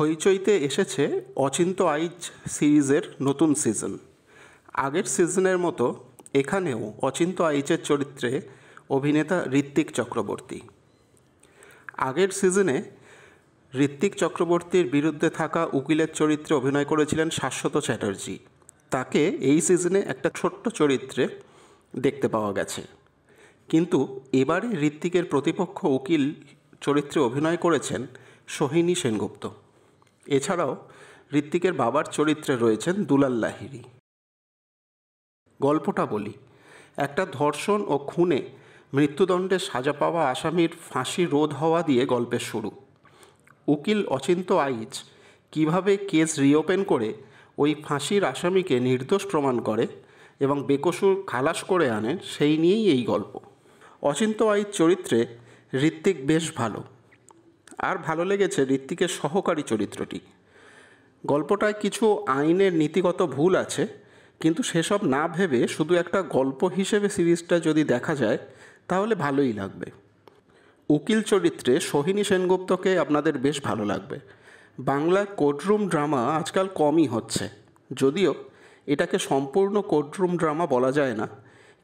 হইচইতে এসেছে অচিন্ত আইচ সিরিজের নতুন সিজন। আগের সিজনের মতো এখানেও অচিন্ত আইচের চরিত্রে অভিনেতা ঋত্বিক চক্রবর্তী। আগের সিজনে ঋত্বিক চক্রবর্তীর বিরুদ্ধে থাকা উকিলের চরিত্রে অভিনয় করেছিলেন শাশ্বত চ্যাটার্জি। তাকে এই সিজনে একটা ছোট্ট চরিত্রে দেখতে পাওয়া গেছে, কিন্তু এবারে ঋত্বিকের প্রতিপক্ষ উকিল চরিত্রে অভিনয় করেছেন সোহিনী সেনগুপ্ত। এছাড়াও ঋত্বিকের বাবার চরিত্রে রয়েছেন দুলাল লাহিড়ী। গল্পটা বলি, একটা ধর্ষণ ও খুনে মৃত্যুদণ্ডে সাজা পাওয়া আসামির ফাঁসি রোধ হওয়া দিয়ে গল্পের শুরু। উকিল অচিন্ত আইচ কিভাবে কেস রিওপেন করে ওই ফাঁসির আসামিকে নির্দোষ প্রমাণ করে এবং বেকসুর খালাস করে আনেন, সেই নিয়েই এই গল্প। অচিন্ত আইচ চরিত্রে ঋত্বিক বেশ ভালো। আর ভালো লেগেছে ঋত্বিকের সহকারী চরিত্রটি। গল্পটায় কিছু আইনের নীতিগত ভুল আছে, কিন্তু সেসব না ভেবে শুধু একটা গল্প হিসেবে সিরিজটা যদি দেখা যায় তাহলে ভালোই লাগবে। উকিল চরিত্রে সোহিনী সেনগুপ্তকে আপনাদের বেশ ভালো লাগবে। বাংলা কোর্টরুম ড্রামা আজকাল কমই হচ্ছে, যদিও এটাকে সম্পূর্ণ কোর্টরুম ড্রামা বলা যায় না,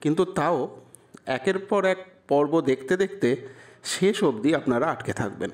কিন্তু তাও একের পর এক পর্ব দেখতে দেখতে শেষ অবধি আপনারা আটকে থাকবেন।